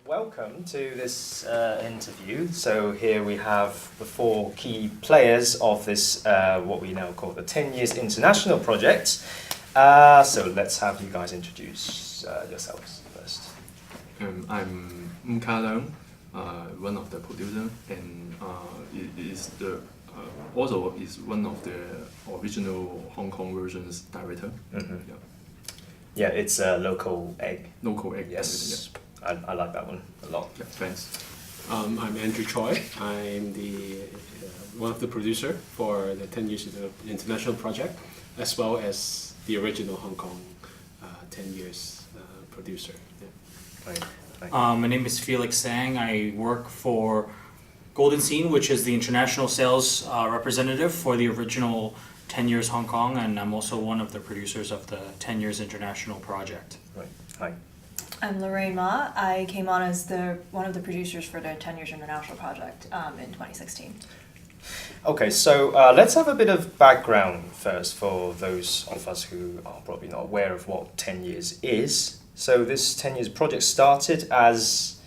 Welcome to this interview. So here we have the four key players of this, what we now call the 10 Years International Project. So let's have you guys introduce yourselves first. I'm Ka-leung, one of the producers, and it is the also is one of the original Hong Kong versions director. Mm-hmm. Yeah, it's a local egg. Local egg. Yes, I like that one a lot. Yeah, thanks. I'm Choi. I'm the one of the producer for the 10 Years International Project, as well as the original Hong Kong 10 Years producer. Yeah. Right. My name is Felix Tsang. I work for Golden Scene, which is the international sales representative for the original 10 Years Hong Kong, and I'm also one of the producers of the 10 Years International Project. Right. Hi. I'm Lorraine Ma. I came on as one of the producers for the 10 Years International Project in 2016. Okay, so let's have a bit of background first for those of us who are probably not aware of what 10 years is. So this 10 years project started as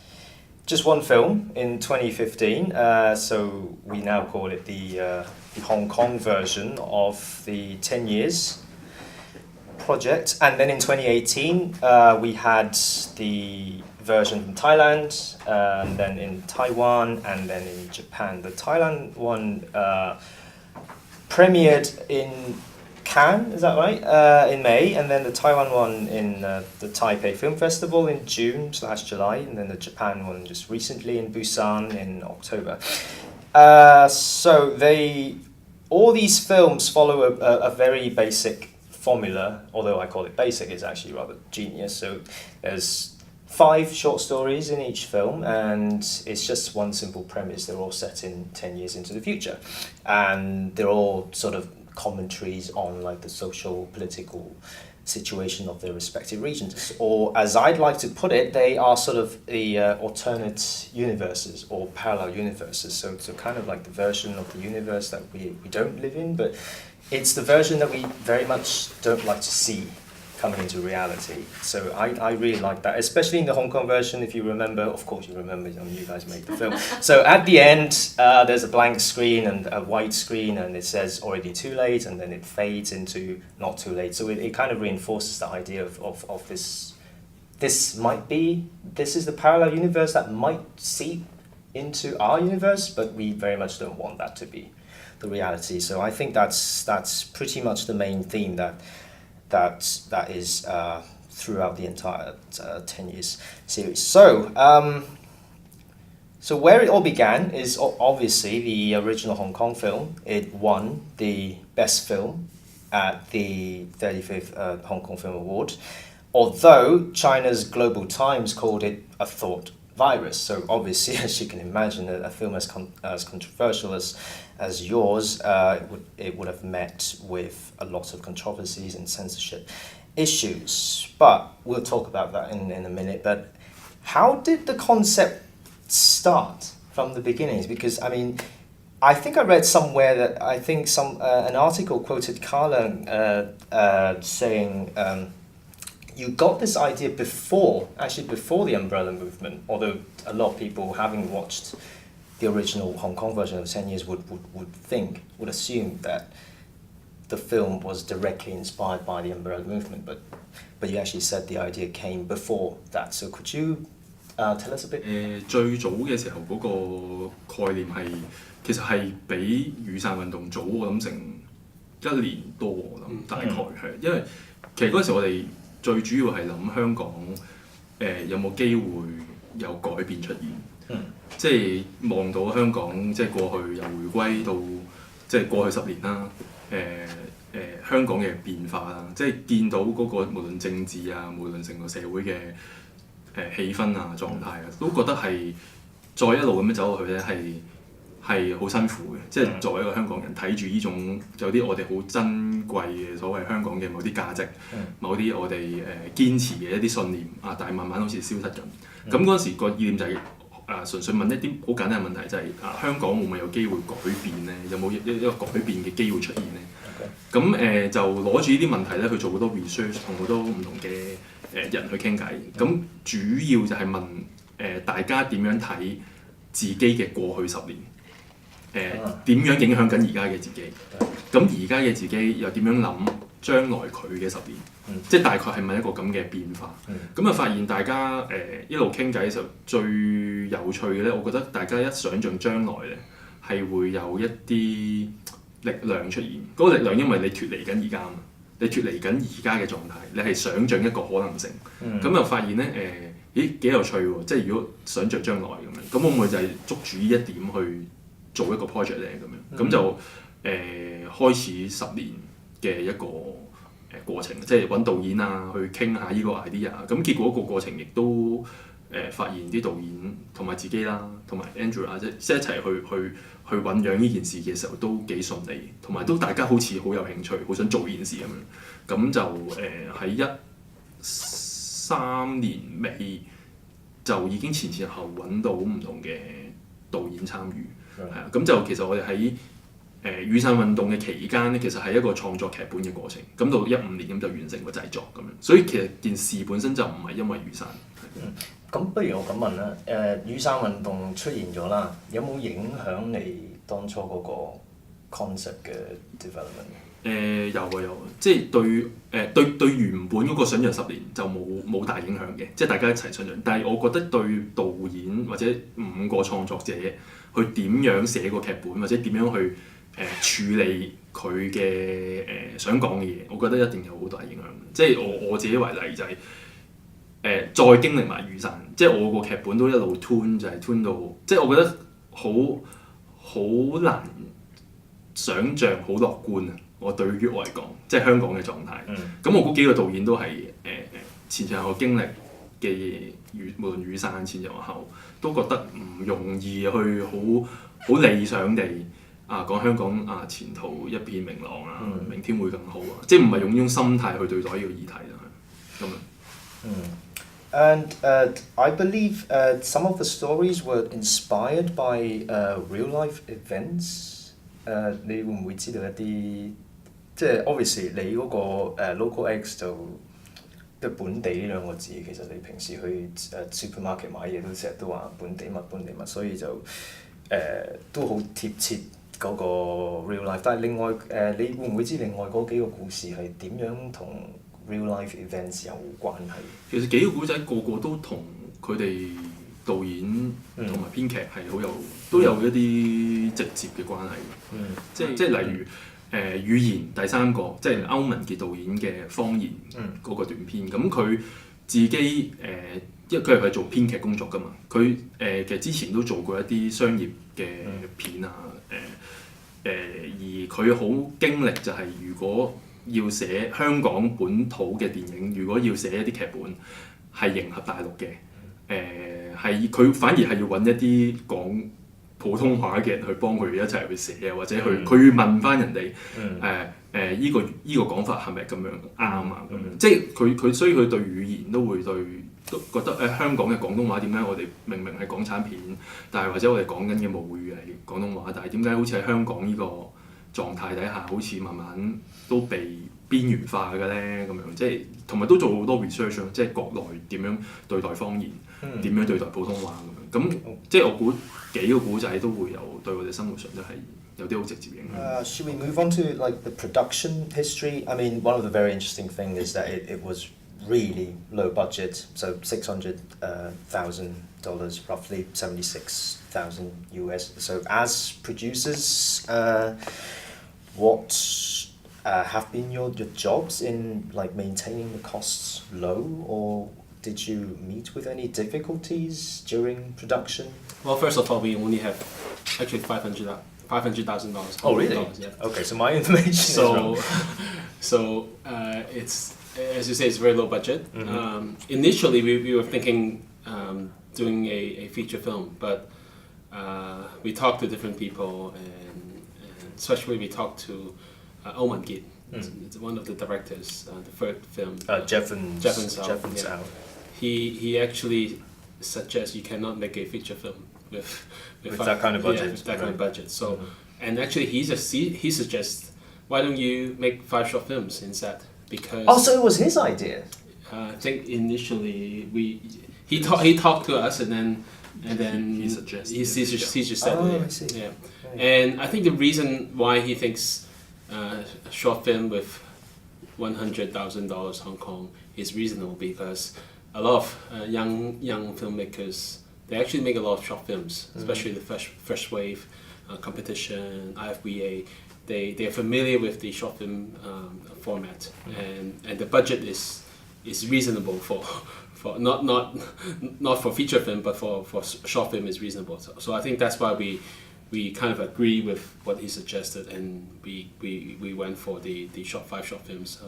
just one film in 2015. So we now call it the Hong Kong version of the 10 years project. And then in 2018, we had the version from Thailand, and then in Taiwan, and then in Japan. The Thailand one premiered in Cannes, is that right? In May, and then the Taiwan one in the Taipei Film Festival in June/July, and then the Japan one just recently in Busan in October. So all these films follow a very basic formula, although I call it basic, it's actually rather genius. So there's 5 short stories in each film, and it's just one simple premise. They're all set in 10 years into the future, and they're all sort of commentaries on like the social, political situation of their respective regions. Or as I'd like to put it, they are sort of the alternate universes or parallel universes. So kind of like the version of the universe that we don't live in, but it's the version that we very much don't like to see coming into reality. So I really like that, especially in the Hong Kong version. If you remember, of course you remember, you guys made the film. So at the end, there's a blank screen and a white screen, and it says already too late, and then it fades into not too late. So it kind of reinforces the idea of this. This is the parallel universe that might seep into our universe, but we very much don't want that to be the reality. So I think that's pretty much the main theme that is throughout the entire 10 years series. So where it all began is obviously the original Hong Kong film. It won the best film at the 35th Hong Kong Film Award, although China's Global Times called it a thought virus. So obviously, as you can imagine, a film as controversial as yours, it would have met with a lot of controversies and censorship issues. But we'll talk about that in a minute. But how did the concept start from the beginnings? Because I think I read somewhere that an article quoted Ka-leung saying. You got this idea before the Umbrella Movement, although a lot of people, having watched the original Hong Kong version of 10 Years, would assume that the film was directly inspired by the Umbrella Movement, but you actually said the idea came before that. So could you tell us a bit? 最早嘅時候嗰個概念其實係比雨傘運動早，我諗成1年多，我諗大概係，因為其實嗰陣時我哋最主要係諗香港有冇機會有改變出現，即係望到香港即係過去由回歸到即係過去10年啦，香港嘅變化啦，即係見到嗰個無論政治啊，無論成個社會嘅氣氛啊狀態啊，都覺得係再一路咁樣走落去咧係好辛苦嘅，即係作為一個香港人睇住呢種有啲我哋好珍貴嘅所謂香港嘅某啲價值，某啲我哋堅持嘅一啲信念啊，但係慢慢好似消失咁。咁嗰陣時個意念就係純粹問一啲好簡單嘅問題，就係香港會唔會有機會改變咧？有冇一個改變嘅機會出現咧？咁就攞住呢啲問題咧去做好多 research， 同好多唔同嘅人去傾偈。咁主要就係問大家點樣睇自己嘅過去10年，點樣影響緊而家嘅自己，咁而家嘅自己又點樣諗將來佢嘅10年，即係大概係咪一個咁嘅變化？咁啊發現大家一路傾偈嘅時候，最有趣嘅咧，我覺得大家一想像將來咧係會有一啲力量出現。嗰個力量因為你脫離緊而家嘛，你脫離緊而家嘅狀態，你係想像一個可能性。咁又發現咧咦幾有趣喎！即係如果想像將來咁樣，咁會唔會就係捉住呢一點去做一個 project 咧？咁樣咁就開始10年嘅一個過程，即係揾導演啊，去傾下呢個 idea。咁結果個過程亦都發現啲導演同埋自己啦，同埋 Andrew 啊，即係一齊去醖釀呢件事嘅時候都幾順利，同埋都大家好似好有興趣，好想做呢件事咁樣。咁就喺13年尾就已經前後揾到唔同嘅導演參與，係啊。咁就其實我哋喺雨傘運動嘅期間咧，其實係一個創作劇本嘅過程。咁到15年咁就完成個製作咁樣。所以其實件事本身就唔係因為雨傘。咁不如我咁問啦，雨傘運動出現咗啦，有冇影響你當初嗰個 concept 嘅 development？有啊，即係對原本嗰個想像10年就冇大影響嘅，即係大家一齊想像。但係我覺得對導演或者5個創作者去點樣寫個劇本，或者點樣去處理佢嘅想講嘅嘢，我覺得一定有好大影響。即係我自己為例就係再經歷埋雨傘，即係我個劇本都一路 tune 就係 tune 到，即係我覺得好難想像好樂觀啊！我對於我嚟講，即係香港嘅狀態。咁我估幾個導演都係前前後後經歷嘅無論雨傘前前後後，都覺得唔容易去好理想地講香港前途一片明朗啊，明天會更好啊，即係唔係用呢種心態去對待呢個議題啦，咁樣。And I believe some of the stories were inspired by real life events. 你會唔會知道一啲即係 obviously 你嗰個local X 就即係本地呢兩個字，其實你平時去supermarket 買嘢都成日都話本地物，所以就都好貼切嗰個 real life。但係另外你會唔會知另外嗰幾個故事係點樣同real life events 有關係？其實幾個古仔個個都同佢哋導演同埋編劇係好有都有一啲直接嘅關係。即係例如語言第3個，即係歐文傑導演嘅方言嗰個短片。咁佢自己因為佢係做編劇工作㗎嘛，佢其實之前都做過一啲商業嘅片啊。而佢好經歷就係如果要寫香港本土嘅電影，如果要寫一啲劇本係迎合大陸嘅，係佢反而係要揾一啲講普通話嘅人去幫佢一齊去寫啊，或者佢問翻人哋依個講法係咪咁樣啱啊咁樣，即係佢所以佢對語言都覺得香港嘅廣東話點解我哋明明係港產片，但係或者我哋講緊嘅母語係廣東話，但係點解好似喺香港呢個狀態底下，好似慢慢都被邊緣化嘅咧咁樣，即係同埋都做好多 research 即係國內點樣對待方言，點樣對待普通話咁樣。咁即係我估幾個古仔都會有對我哋生活上都係有啲好直接影響。Should we move on to like the production history? I mean, one of the very interesting things is that it was really low budget, so $600,000, roughly 76,000 US. So as producers, what have been your jobs in like maintaining the costs low, or did you meet with any difficulties during production? Well, first of all, we only have actually $500,000. Oh, really? Yeah. Okay, so my information is wrong. So it's, as you say, it's very low budget. Initially, we were thinking doing a feature film, but we talked to different people, and especially we talked to Oman Git. It's one of the directors, the third film. Jeff and Tsang. He actually suggests you cannot make a feature film with that kind of budget. Yeah, with that kind of budget. So, and actually he suggests, why don't you make 5 short films instead? Because so it was his idea. I think initially he talked to us and then he suggested. he suggested Oh, it. I see. Yeah. Right. And I think the reason why he thinks a short film with $100,000 Hong Kong is reasonable because a lot of young filmmakers, they actually make a lot of short films, especially the fresh wave, competition, IFBA. They're familiar with the short film format, and the budget is reasonable for not for feature film, but for short film is reasonable. So I think that's why we kind of agree with what he suggested, and we went for the five short films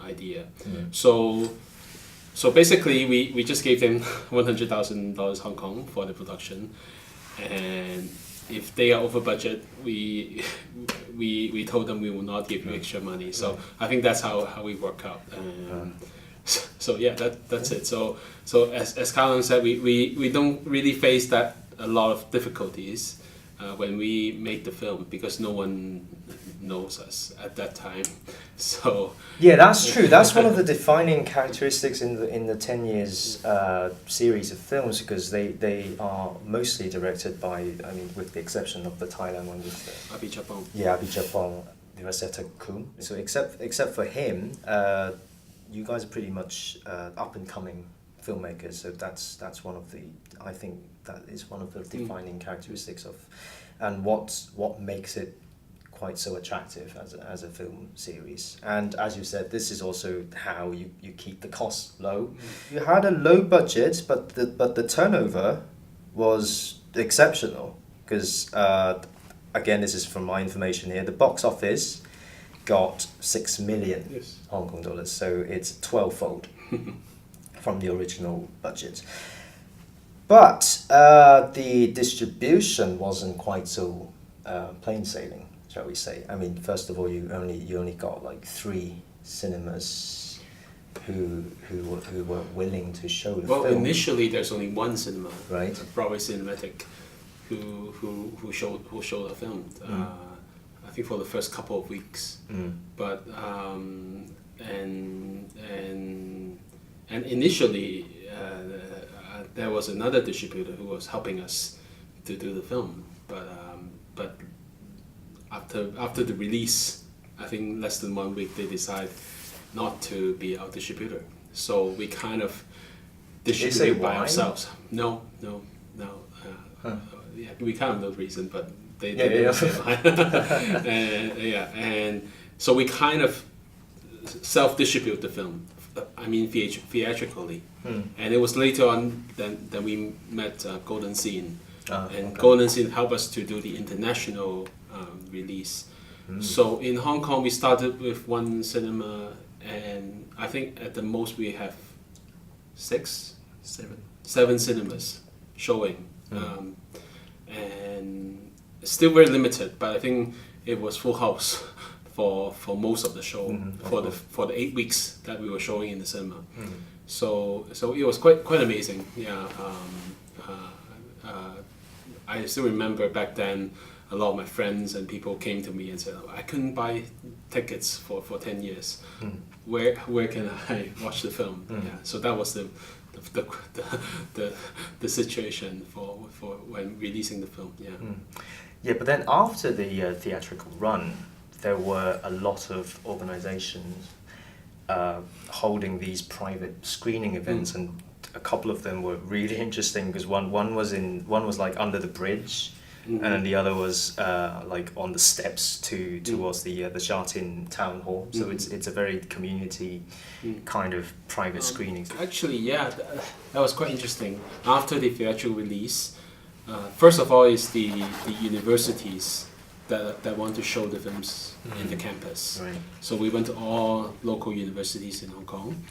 idea. So basically, we just gave them $100,000 Hong Kong for the production, and if they are over budget, we told them we will not give you extra money. So I think that's how we work out. So yeah, that's it. So as Ka-leung said, we don't really face that a lot of difficulties when we make the film because no one knows us at that time. So Yeah, that's true. That's one of the defining characteristics in the 10 years series of films, because they are mostly directed by, I mean, with the exception of the Thailand one with Aditya. Abhijapong Diraseta Kun. So except for him, you guys are pretty much up and coming filmmakers. So that's one of the, I think that is one of the defining characteristics of, and what makes it quite so attractive as a film series. And as you said, this is also how you keep the costs low. You had a low budget, but the turnover was exceptional because again, this is from my information here. The box office got 6 million Yes. Hong Kong dollars, so it's 12-fold from the original budget. But the distribution wasn't quite so plain sailing, shall we say. I mean, first of all, you only got like 3 cinemas who were willing to show the Well, film. initially there's only one cinema, Right. Broadway Cinematic, who showed the film. I think for the first couple of weeks, but and initially there was another distributor who was helping us to do the film, but after the release, I think less than 1 week, they decided not to be our distributor. So we kind of distributed by why? ourselves. No. Yeah, we kind of know the reason, but they Yeah. didn't say why. And so we kind of self-distribute the film. I mean, theatrically. And it was later on that we met Golden Scene. And okay. Golden Scene helped us to do the international release. So in Hong Kong, we started with 1 cinema, and I think at the most we have 7 cinemas showing. And still very limited, but I think it was full house for most of the show, for the 8 weeks that we were showing in the cinema. So it was quite amazing. Yeah. I still remember back then, a lot of my friends and people came to me and said, "I couldn't buy tickets for 10 years. Where can I watch the film?" Yeah. So that was the situation for when releasing the film. Yeah. Yeah, but then after the theatrical run, there were a lot of organizations holding these private screening events, and a couple of them were really interesting because one was like under the bridge, and then the other was like on the steps towards the Sha Tin town hall. So it's a very community kind of private screening. Actually, yeah, that was quite interesting. After the theatrical release, first of all is the universities that want to show the films in the campus. Right. So we went to all local universities in Hong Kong,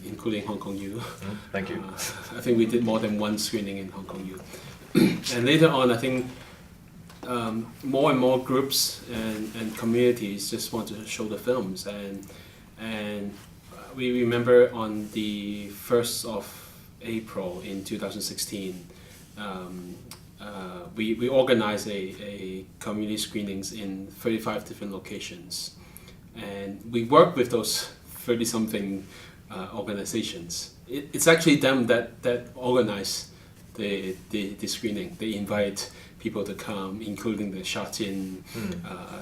including Hong Kong U. Thank you. I think we did more than 1 screening in Hong Kong U. And later on, I think more and more groups and communities just want to show the films. And we remember on the 1st of April in 2016, we organized a community screenings in 35 different locations. And we worked with those 30-something organizations. It's actually them that organize the screening. They invite people to come, including the Shatin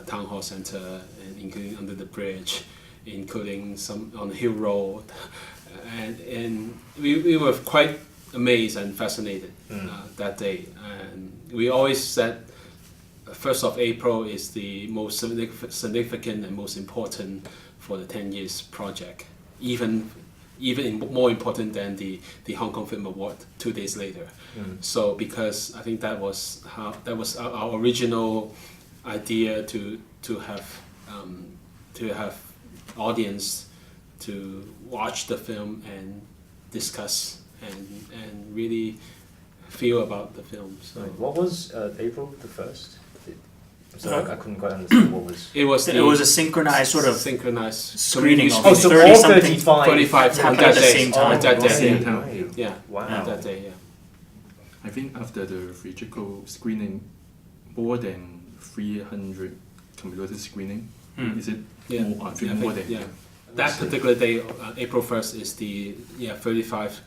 Town Hall Center, and including under the bridge, including some on Hill Road, and we were quite amazed and fascinated that day. And we always said 1st of April is the most significant and most important for the 10 years project, even more important than the Hong Kong Film Award 2 days later. So because I think that was our original idea to have audience to watch the film and discuss and really feel about the film. So Right. What was April the 1st? I couldn't quite understand what was. it was a synchronized sort of synchronized screening of Oh, so 30 all something. 35. 25 on happened that at the day. same time. On that right. day. Right. Yeah. Wow. On that day. Yeah. I think after the theatrical screening, more than 300 computer screening. Is it? Yeah. More, I think more than. Yeah. That particular day, April 1st, is the 35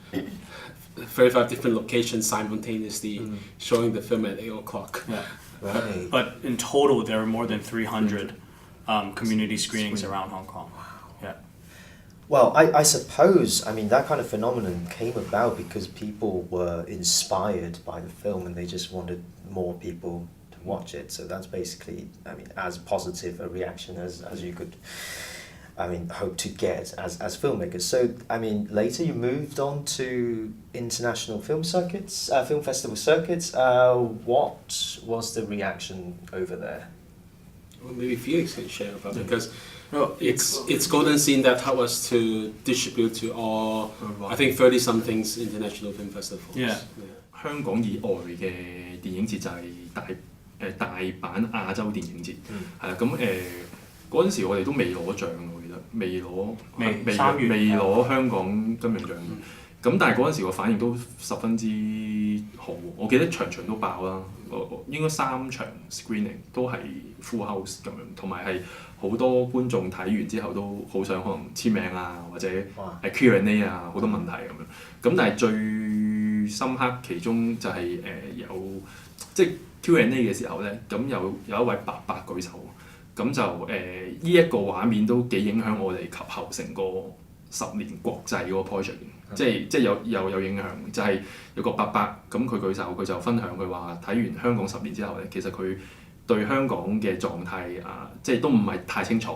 different locations simultaneously showing the film at 8 o'clock. Yeah. Right. But in total, there were more than 300 community screenings around Hong Kong. Yeah. Well, I suppose, I mean, that kind of phenomenon came about because people were inspired by the film and they just wanted more people to watch it. So that's basically, I mean, as positive a reaction as you could, I mean, hope to get as filmmakers. So, I mean, later you moved on to international film circuits, film festival circuits. What was the reaction over there? Well, maybe Felix can share about it because No, it's Golden Scene that helped us to distribute to all, I think 30-somethings international film festivals. Yeah. 香港以外嘅電影節就係大阪亞洲電影節，係啦。咁嗰陣時我哋都未攞獎，我記得未攞香港金像獎。咁但係嗰陣時個反應都十分之好，我記得場場都爆啦，應該3場 screening 都係 full house 咁樣，同埋係好多觀眾睇完之後都好想可能簽名啊，或者Q&A 啊，好多問題咁樣。咁但係最深刻其中就係有即係 Q&A 嘅時候咧，咁有一位伯伯舉手，咁就呢一個畫面都幾影響我哋及後成個10年國際嗰個 project， 即係有影響，就係有個伯伯咁佢舉手，佢就分享佢話睇完香港10年之後咧，其實佢對香港嘅狀態即係都唔係太清楚，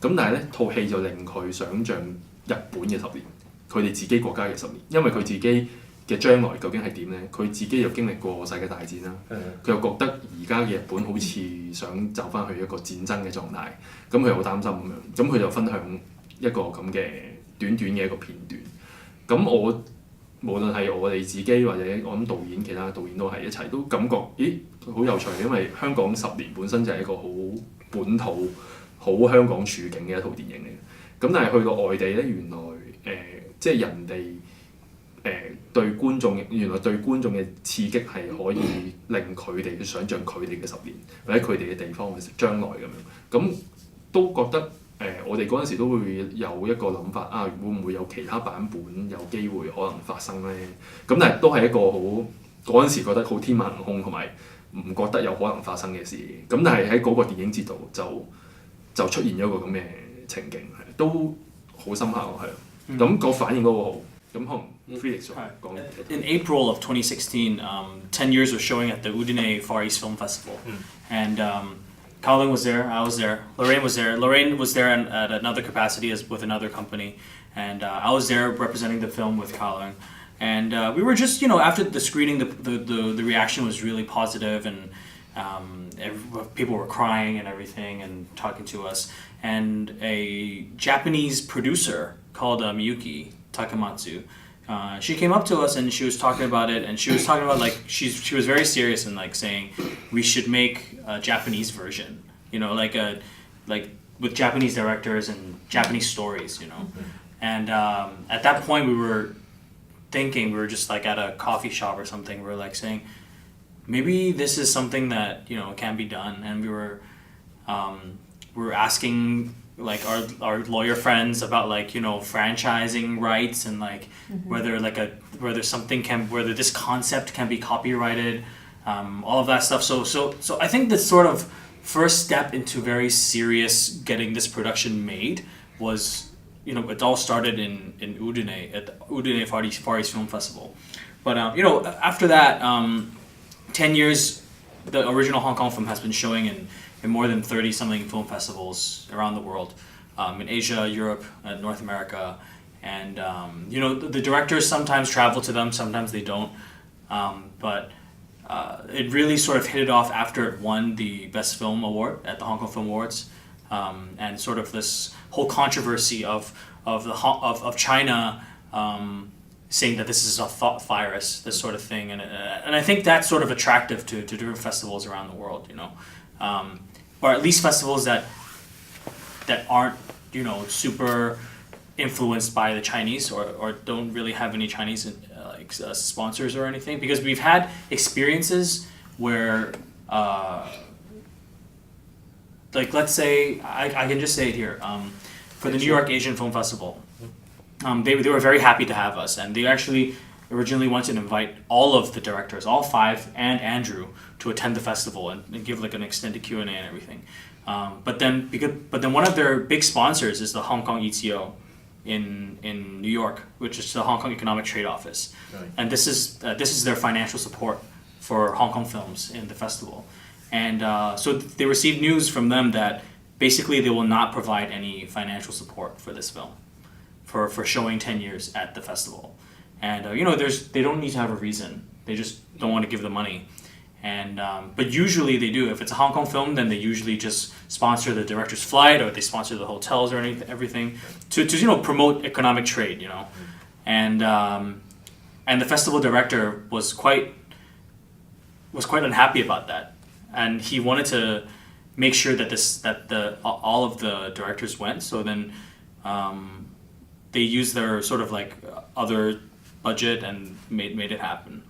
咁但係咧套戲就令佢想像日本嘅10年，佢哋自己國家嘅10年，因為佢自己嘅將來究竟係點咧？佢自己又經歷過世界大戰啦，佢又覺得而家嘅日本好似想走翻去一個戰爭嘅狀態，咁佢又好擔心咁樣，咁佢就分享一個咁嘅短嘅一個片段。咁我無論係我哋自己或者我諗導演，其他導演都係一齊都感覺，咦好有趣，因為香港10年本身就係一個好本土、好香港處境嘅一套電影嚟嘅。咁但係去到外地咧，原來即係人哋對觀眾嘅刺激係可以令佢哋去想像佢哋嘅10年，或者佢哋嘅地方嘅將來咁樣。咁都覺得我哋嗰陣時都會有一個諗法啊，會唔會有其他版本有機會可能發生咧？咁但係都係一個好嗰陣時覺得好天馬行空，同埋唔覺得有可能發生嘅事。咁但係喺嗰個電影節度就出現咗一個咁嘅情景，都好深刻係。咁個反應都好好。咁可能 Felix 講。In April of 2016, 10 years was showing at the Udine Far East Film Festival, and Ka-leung was there, I was there, Lorraine was there. Lorraine was there at another capacity with another company, and I was there representing the film with Ka-leung. And we were just, after the screening, the reaction was really positive, and people were crying and everything and talking to us. And a Japanese producer called Miyuki Takamatsu, she came up to us and she was talking about it, and she was talking about she was very serious and saying we should make a Japanese version, like with Japanese directors and Japanese stories, And at that point we were just at a coffee shop or something. We were saying maybe this is something that can be done, and we were asking like our lawyer friends about like, you know, franchising rights and like whether whether this concept can be copyrighted, all of that stuff. So I think the sort of first step into very serious getting this production made was, you know, it all started in Udine at the Udine Far East Film Festival. But you know, after that, 10 years, the original Hong Kong film has been showing in more than 30 something film festivals around the world, in Asia, Europe, North America, and you know, the directors sometimes travel to them, sometimes they don't, but it really sort of hit it off after it won the Best Film Award at the Hong Kong Film Awards, and sort of this whole controversy of China saying that this is a thought virus, this sort of thing, and I think that's sort of attractive to different festivals around the world, you know, or at least festivals that aren't, you know, super influenced by the Chinese or don't really have any Chinese sponsors or anything, because we've had experiences where like let's say I can just say it here, for the New York Asian Film Festival, they were very happy to have us, and they actually originally wanted to invite all of the directors, all 5 and Andrew, to attend the festival and give like an extended Q&A and everything. But then one of their big sponsors is the Hong Kong ETO in New York, which is the Hong Kong Economic Trade Office, Right. and this is their financial support for Hong Kong films in the festival, and so they received news from them that basically they will not provide any financial support for this film, for showing 10 years at the festival, and you know, they don't need to have a reason, they just don't want to give the money. And but usually they do. If it's a Hong Kong film, then they usually just sponsor the director's flight, or they sponsor the hotels or everything to you know, promote economic trade, you know. And the festival director was quite unhappy about that, and he wanted to make sure that all of the directors went. So then they used their sort of like other budget and made it happen.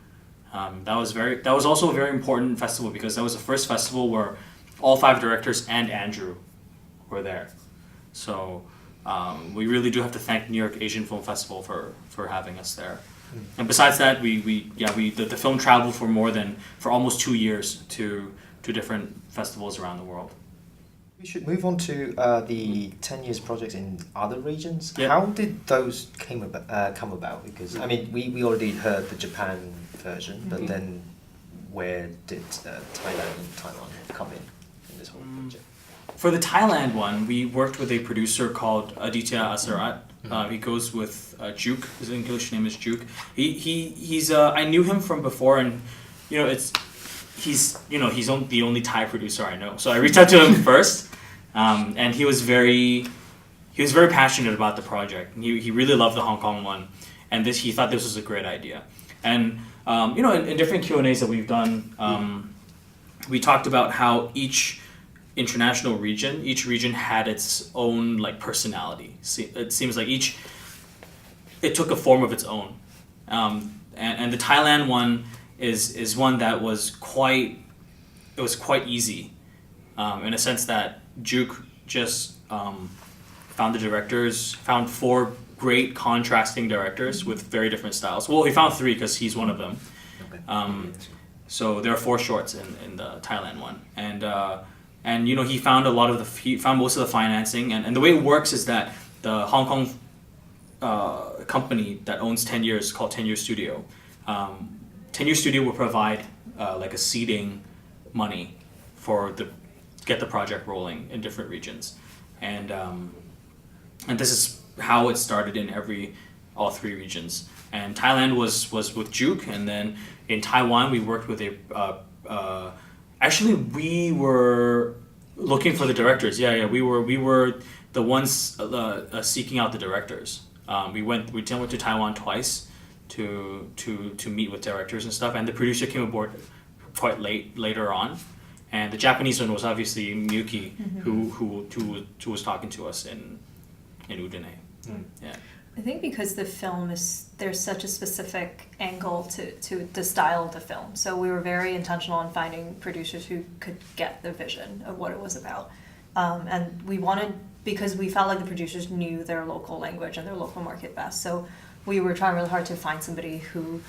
That was also a very important festival, because that was the first festival where all 5 directors and Andrew were there. So we really do have to thank New York Asian Film Festival for having us there. And besides that, the film traveled for almost 2 years to different festivals around the world. We should move on to the 10 years projects in other regions. Yeah. How did those come about? Because I mean, we already heard the Japan version, but then where did Thailand and Taiwan come in this whole project? For the Thailand one, we worked with a producer called Aditya Assarat. He goes with Juke. His English name is Juke. He's I knew him from before, and you know, he's the only Thai producer I know. So I reached out to him first, and he was very passionate about the project. He really loved the Hong Kong one, and he thought this was a great idea. And you know, in different Q&As that we've done, we talked about how each region had its own like personality. It seems like it took a form of its own, and the Thailand one is one that was quite easy, in a sense that Juke just found 4 great contrasting directors with very different styles. Well, he found 3 because he's one of them. Okay. So there are 4 shorts in the Thailand one, and you know, he found most of the financing, and the way it works is that the Hong Kong company that owns 10 years, called 10 Year Studio, 10 Year Studio will provide like a seeding money get the project rolling in different regions, and this is how it started in all 3 regions. And Thailand was with Juke, and then in Taiwan we worked with actually we were looking for the directors. We were the ones seeking out the directors. We went to Taiwan twice to meet with directors and stuff, and the producer came aboard quite later on. And the Japanese one was obviously Miyuki, who was talking to us in Udine. Yeah. I think because the film there's such a specific angle to the style of the film. So we were very intentional in finding producers who could get the vision of what it was about. And we wanted because we felt like the producers knew their local language and their local market best. So we were trying really hard to find somebody who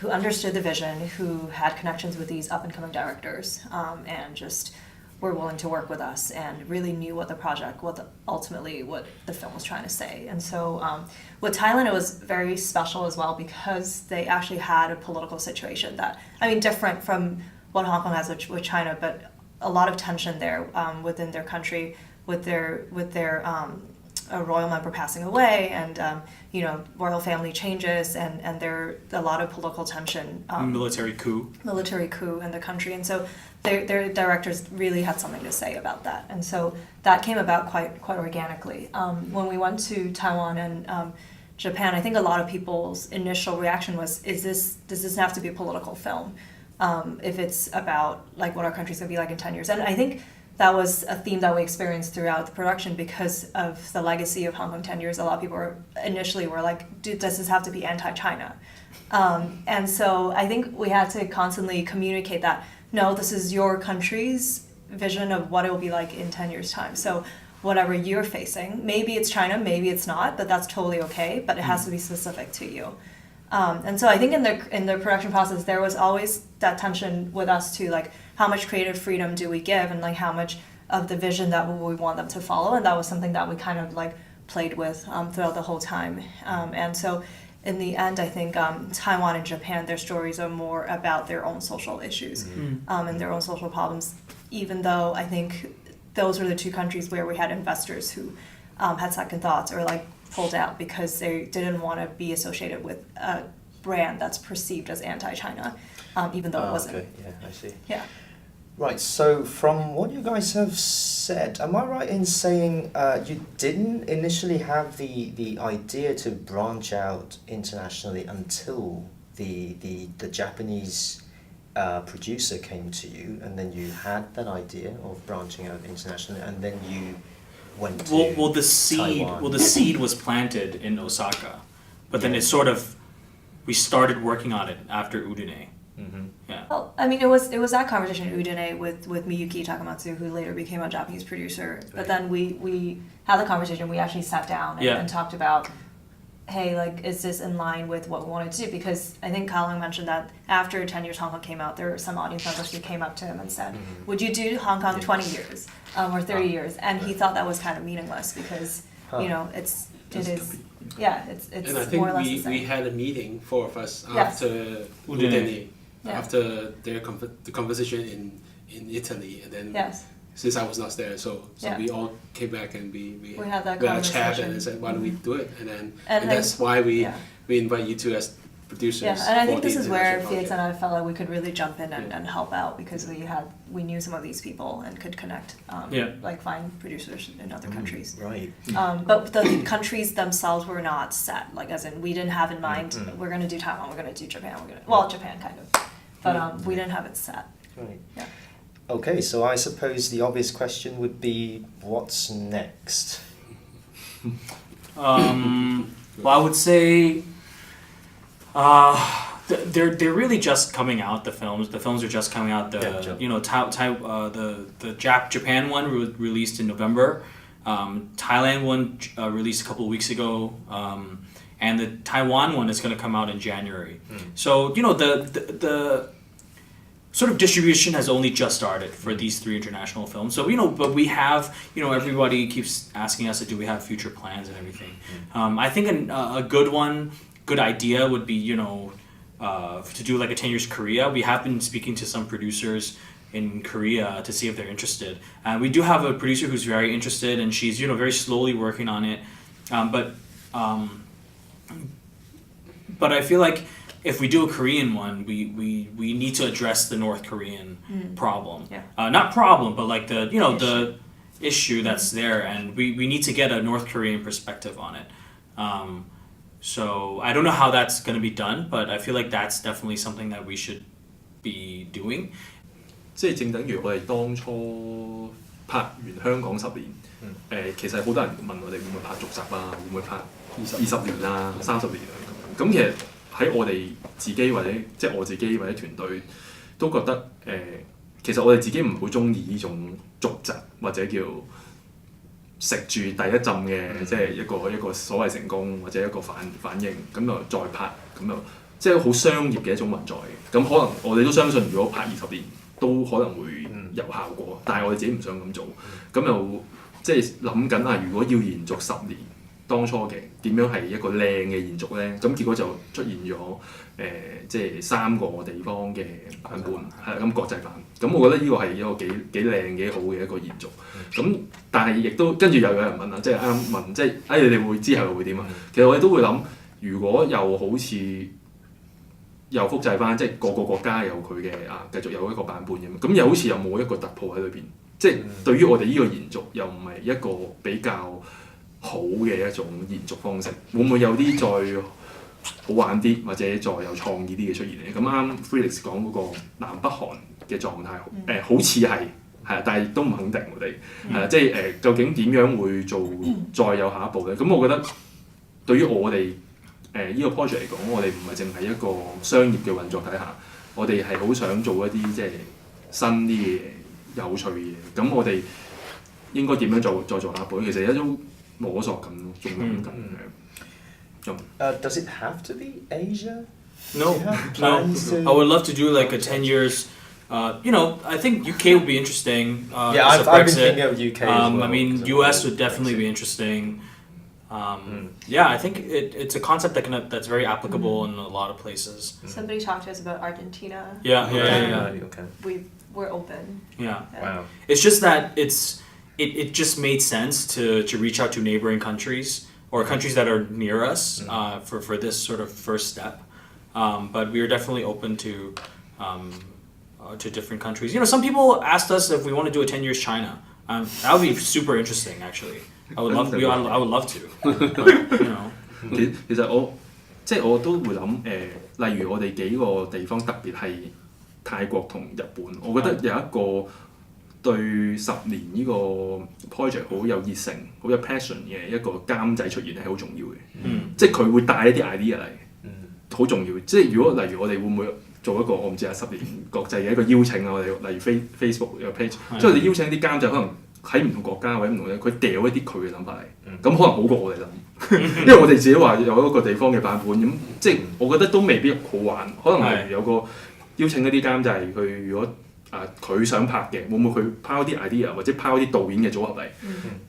understood the vision, who had connections with these up-and-coming directors, and just were willing to work with us and really knew what the project, ultimately what the film was trying to say. And so with Thailand, it was very special as well because they actually had a political situation that, I mean, different from what Hong Kong has with China, but a lot of tension there within their country with their a royal member passing away and royal family changes and there a lot of political tension. Military coup in the country, and so their directors really had something to say about that, and so that came about quite organically. When we went to Taiwan and Japan, I think a lot of people's initial reaction was, does this have to be a political film? If it's about like what our country's gonna be like in 10 years. And I think that was a theme that we experienced throughout the production because of the legacy of Hong Kong 10 years. A lot of people initially were like, does this have to be anti-China? And so I think we had to constantly communicate that, no, this is your country's vision of what it will be like in 10 years' time. So whatever you're facing, maybe it's China, maybe it's not, but that's totally okay, but it has to be specific to you. And so I think in the production process, there was always that tension with us too, like how much creative freedom do we give and like how much of the vision that we want them to follow. And that was something that we kind of like played with throughout the whole time. And so in the end, I think Taiwan and Japan, their stories are more about their own social issues and their own social problems, even though I think those were the two countries where we had investors who had second thoughts or like pulled out because they didn't want to be associated with a brand that's perceived as anti-China, even though it wasn't. Okay, yeah, I see. Yeah. Right, so from what you guys have said, am I right in saying you didn't initially have the idea to branch out internationally until the Japanese producer came to you, and then you had that idea of branching out internationally, and then you went to well the seed Taiwan. the seed was planted in Osaka, but then it sort of we started working on it after Udine. Mm-hmm. Yeah. Well, I mean, it was that conversation in Udine with Miyuki Takamatsu, who later became a Japanese producer. But then we had the conversation. We actually sat down and talked about, hey, like, is this in line with what we wanted to do? Because I think Ka-leung mentioned that after 10 Years Hong Kong came out, there were some audience members who came up to him and said, would you do Hong Kong 20 years or 30 years? And he thought that was kind of meaningless because, it's and I think more or less the same. we had a meeting, four of us, Yes. after Udine. after their the conversation in Italy, and then since I was not there, so we all came back and we had that we had a chat conversation. and said, why don't we do it? And And that's why we invite you two as producers. Yeah, and I think for this the is where international Felix and project. I felt like we could really jump in and help out because we knew some of these people and could connect, like find producers in other countries. Right. But the countries themselves were not set, like as in we didn't have in mind we're going to do Taiwan, we're going to do Japan, Japan kind of, but we didn't have it set. Right. Yeah. Okay, so I suppose the obvious question would be, what's next? Well, I would say they're really just coming out. The films are just coming out. Japan one released in November. Thailand one released a couple of weeks ago. And the Taiwan one is going to come out in January. So the sort of distribution has only just started for these three international films. So but we have everybody keeps asking us, do we have future plans and everything. I think a good idea would be to do like a 10 years Korea. We have been speaking to some producers in Korea to see if they're interested. We do have a producer who's very interested, and she's very slowly working on it. But I feel like if we do a Korean one, we need to address the North Korean problem. Yeah. Not problem, but like the issue that's there, and we need to get a North Korean perspective on it. So I don't know how that's going to be done, but I feel like that's definitely something that we should be doing. 即係正等於我哋當初拍完香港10年，其實好多人問我哋會唔會拍續集啊，會唔會拍20年啊、30年啊咁。咁其實喺我哋自己或者即係我自己或者團隊都覺得其實我哋自己唔好中意呢種續集或者叫食住第一陣嘅即係一個所謂成功或者一個反應，咁就再拍，咁就即係好商業嘅一種運作嘅。咁可能我哋都相信，如果拍20年都可能會有效果，但係我哋自己唔想咁做，咁又即係諗緊啊，如果要延續10年。當初嘅點樣係一個靚嘅延續咧？咁結果就出現咗即係3個地方嘅版本，係咁國際版。咁我覺得呢個係一個幾靚幾好嘅一個延續。咁但係亦都跟住又有人問啦，即係啱問，即係你哋會之後會點啊？其實我哋都會諗，如果又好似又複製翻，即係個個國家有佢嘅繼續有一個版本咁又好似又冇一個突破喺裏邊。即係對於我哋呢個延續，又唔係一個比較好嘅一種延續方式，會唔會有啲再好玩啲，或者再有創意啲嘅出現咧？咁啱 Felix 講嗰個南北韓嘅狀態，好似係，但係都唔肯定我哋，即係究竟點樣會做再有下一步咧？咁我覺得對於我哋呢個 project 嚟講，我哋唔係淨係一個商業嘅運作底下，我哋係好想做一啲即係新啲嘅有趣嘅嘢。咁我哋應該點樣再做下一步？其實一種摸索緊咯，仲諗緊Does it have to be Asia? No, Do you have no. plans to- I would love to do like a 10 years. I think UK would be interesting. Yeah, as a I've been Brexit. thinking of UK as well. I mean, 'cause US of would definitely be interesting. Yeah, I think it's a concept that's very applicable in a lot of places. Somebody talked to us about Argentina. Yeah. Okay. We're open. Yeah. Wow. It's just that it just made sense to reach out to neighboring countries or countries that are near us for this sort of first step. But we are definitely open to different countries. Some people asked us if we want to do a 10 years China. That would be super interesting, actually. I would love to. But, 其實我都會諗例如我哋幾個地方，特別係泰國同日本，我覺得有一個對10年呢個 project 好有熱誠、好有 passion 嘅一個監製出現係好重要嘅。即係佢會帶一啲 idea 嚟，好重要。即係如果例如我哋會唔會做一個我唔知10年國際嘅一個邀請啊？我哋例如 Facebook 有 page， 即係我哋邀請啲監製可能喺唔同國家或者唔同嘅，佢掉一啲佢嘅諗法嚟，咁可能好過我哋諗，因為我哋自己話有一個地方嘅版本，咁即係我覺得都未必好玩。可能例如有個邀請一啲監製，佢如果佢想拍嘅，會唔會佢拋啲 idea 或者拋啲導演嘅組合嚟，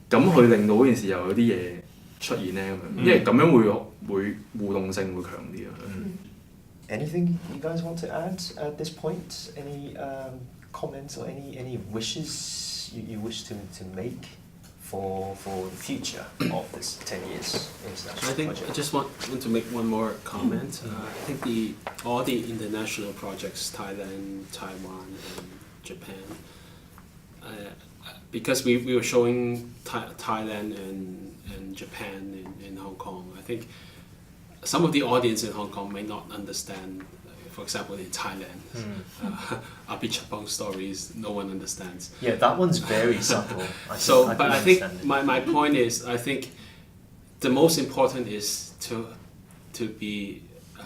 咁去令到嗰件事又有啲嘢出現咧咁樣，因為咁樣會互動性會強啲啊。Anything you guys want to add at this point? Any comments or any wishes you wish to make for the future of this 10 years international I think project? I just want to make one more comment. I think all the international projects, Thailand, Taiwan, and Japan, because we were showing Thailand and Japan in Hong Kong, I think some of the audience in Hong Kong may not understand. For example, in Thailand, Abichabang stories, no one understands. Yeah, that one's very subtle. I think my point is, I think the most important is to be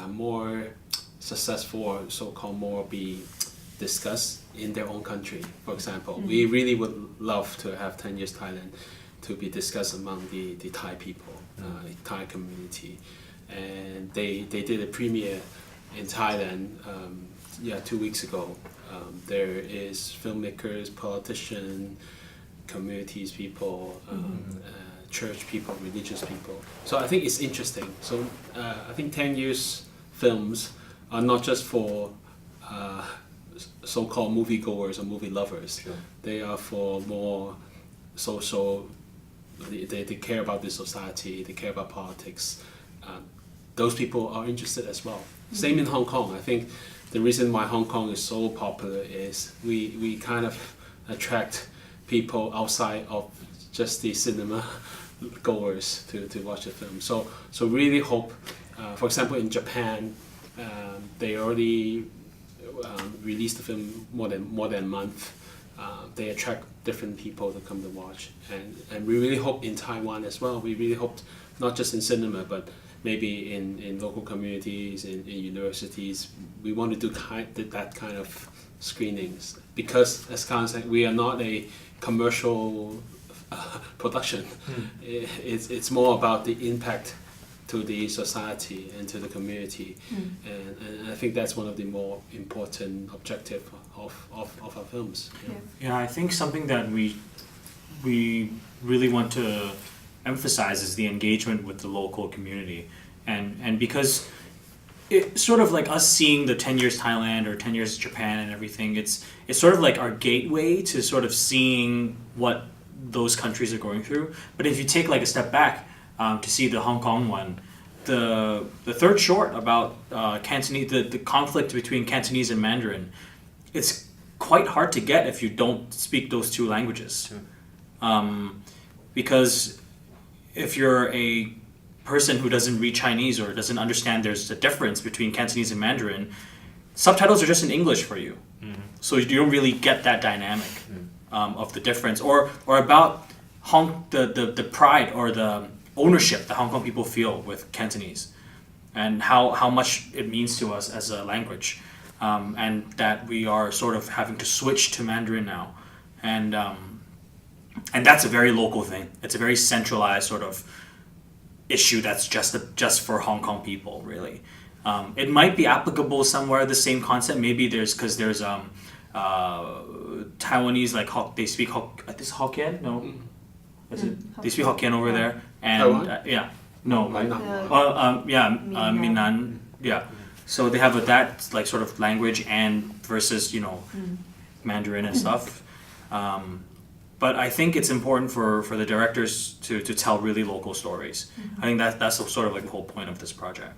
more successful, or so-called more be discussed in their own country. For example, we really would love to have 10 years Thailand to be discussed among the Thai people, Thai community, and they did a premiere in Thailand 2 weeks ago. There is filmmakers, politicians, communities people, church people, religious people. So I think it's interesting. So I think 10 years films are not just for so-called moviegoers or movie lovers. Sure. They are for more social. They care about the society. They care about politics. Those people are interested as well. Same in Hong Kong. I think the reason why Hong Kong is so popular is we kind of attract people outside of just the cinema goers to watch the film. So really hope, for example, in Japan, they already released the film more than a month. They attract different people to come to watch, and we really hope in Taiwan as well. We really hope not just in cinema, but maybe in local communities, in universities. We want to do that kind of screenings because, as Khan said, we are not a commercial production. It's more about the impact to the society and to the community, and I think that's one of the more important objective of our films. Yeah, I think something that we really want to emphasize is the engagement with the local community, and because it's sort of like us seeing the 10 years Thailand or 10 years Japan and everything, it's sort of like our gateway to sort of seeing what those countries are going through. But if you take like a step back to see the Hong Kong one, the third short about Cantonese, the conflict between Cantonese and Mandarin, it's quite hard to get if you don't speak those two languages. Because if you're a person who doesn't read Chinese or doesn't understand there's a difference between Cantonese and Mandarin, subtitles are just in English for you. So you don't really get that dynamic of the difference. Or about the pride or the ownership that Hong Kong people feel with Cantonese and how much it means to us as a language. And that we are sort of having to switch to Mandarin now. And that's a very local thing. It's a very centralized sort of issue that's just for Hong Kong people, really. It might be applicable somewhere, the same concept. Maybe there's Taiwanese, like they speak this Hokkien? No? Is it? They speak Hokkien over there. And Minnan. Yeah. So they have that like sort of language and versus, Mandarin and stuff. But I think it's important for the directors to tell really local stories. I think that's sort of like the whole point of this project.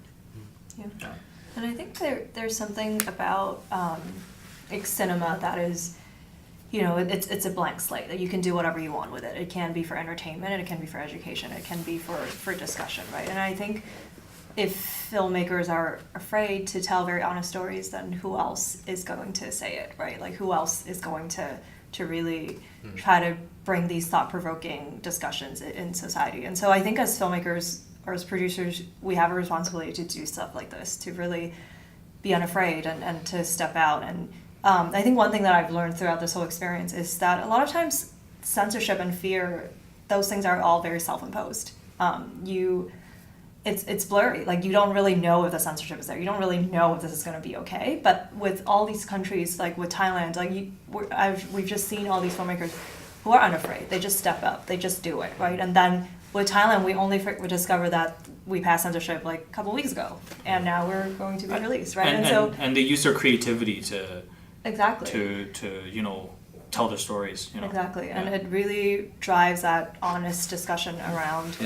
Yeah. And I think there's something about like cinema that is, it's a blank slate. That you can do whatever you want with it. It can be for entertainment, and it can be for education, it can be for discussion, right? And I think if filmmakers are afraid to tell very honest stories, then who else is going to say it, right? Like who else is going to really try to bring these thought-provoking discussions in society? And so I think as filmmakers or as producers, we have a responsibility to do stuff like this, to really be unafraid and to step out. And I think one thing that I've learned throughout this whole experience is that a lot of times censorship and fear, those things are all very self-imposed. It's blurry. Like you don't really know if the censorship is there. You don't really know if this is going to be okay. But with all these countries, like with Thailand, we've just seen all these filmmakers who are unafraid. They just step up. They just do it, right? And then with Thailand, we discovered that we passed censorship like a couple weeks ago, and now we're going to be released, right? And they use their creativity to exactly to tell their stories. Exactly, and it really drives that honest discussion around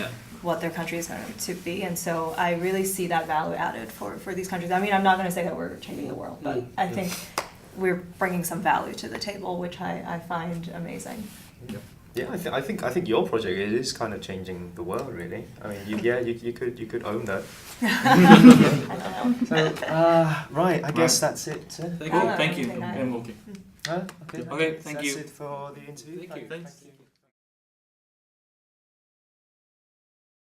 what their country is going to be. And so I really see that value added for these countries. I mean, I'm not going to say that we're changing the world, but I think we're bringing some value to the table, which I find amazing. Yeah, I think your project is kind of changing the world, really. I mean, you could own that. I don't know. So, right, I guess that's it. Thank you. Okay. Okay. Okay, thank you. That's it for the interview. Thank you. Thank you.